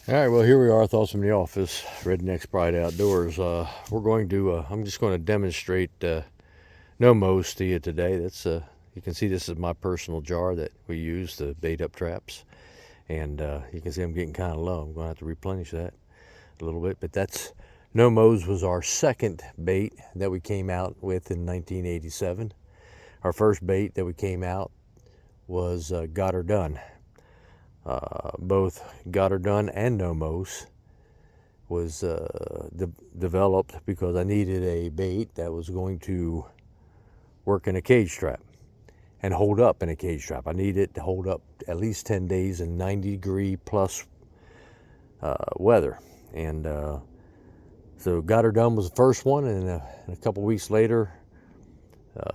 All right, well, here we are, thoughts from the office, Rednecks Pride Outdoors. I'm just going to demonstrate No Moes to you today. You can see this is my personal jar that we use to bait up traps. And you can see I'm getting kind of low. I'm going to have to replenish that a little bit. But No Moes was our second bait that we came out with in 1987. Our first bait that we came out was Got Her Done. Both Got Her Done and No Moes was developed because I needed a bait that was going to work in a cage trap and hold up in a cage trap. I needed it to hold up at least 10 days in 90-degree plus weather. And so Got Her Done was the first one, and a couple weeks later,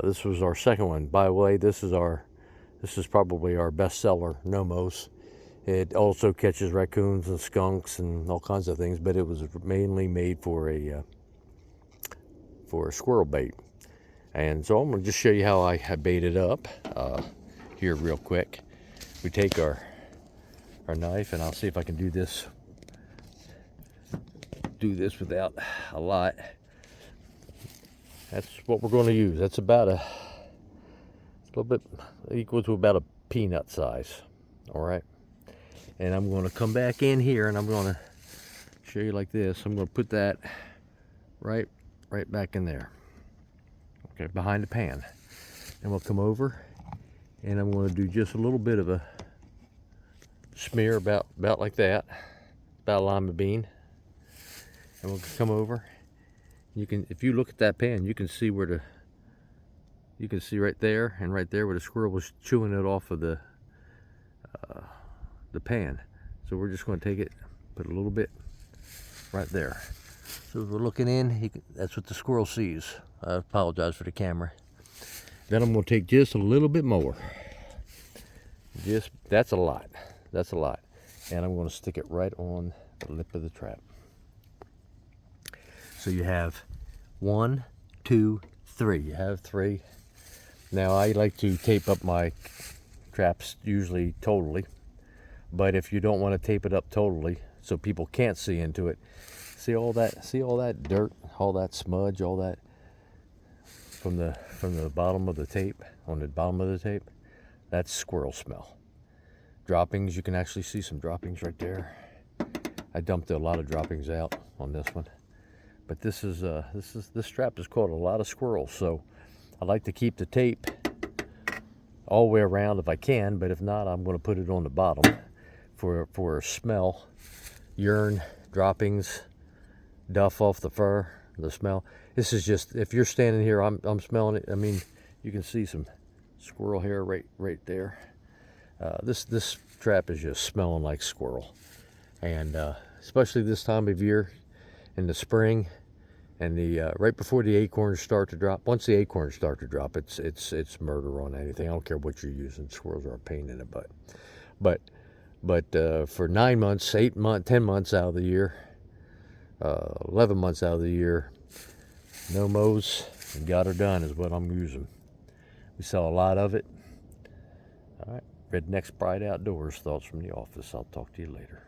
this was our second one. By the way, this is probably our best seller, No Moes. It also catches raccoons and skunks and all kinds of things, but it was mainly made for a squirrel bait. And so I'm going to just show you how I bait it up here real quick. We take our knife, and I'll see if I can do this without a lot. That's what we're going to use. That's about a little bit equal to about a peanut size. All right. And I'm going to come back in here, and I'm going to show you like this. I'm going to put that right back in there, okay, behind the pan. And we'll come over, and I'm going to do just a little bit of a smear about like that, about a lima bean. And we'll come over. If you look at that pan, you can see right there and right there where the squirrel was chewing it off of the pan. So we're just going to take it, put a little bit right there. So as we're looking in, that's what the squirrel sees. I apologize for the camera. Then I'm going to take just a little bit more. That's a lot. And I'm going to stick it right on the lip of the trap. So you have 1, 2, 3. You have 3. Now I like to tape up my traps usually totally. But if you don't want to tape it up totally so people can't see into it, see all that dirt, all that smudge, all that from the bottom of the tape, on the bottom of the tape, that's squirrel smell. Droppings, you can actually see some droppings right there. I dumped a lot of droppings out on this one. But this trap is caught a lot of squirrels, so I like to keep the tape all the way around if I can, but if not, I'm going to put it on the bottom for smell, urine, droppings, duff off the fur, the smell. This is just, if you're standing here, I'm smelling it. I mean, you can see some squirrel hair right there. This trap is just smelling like squirrel, and especially this time of year in the spring, and right before the acorns start to drop. Once the acorns start to drop, it's murder on anything. I don't care what you're using. Squirrels are a pain in the butt. But for 9 months, 8 months, 10 months out of the year, 11 months out of the year, No Moes and Got Her Done is what I'm using. We sell a lot of it. All right, Rednecks Pride Outdoors, thoughts from the office. I'll talk to you later.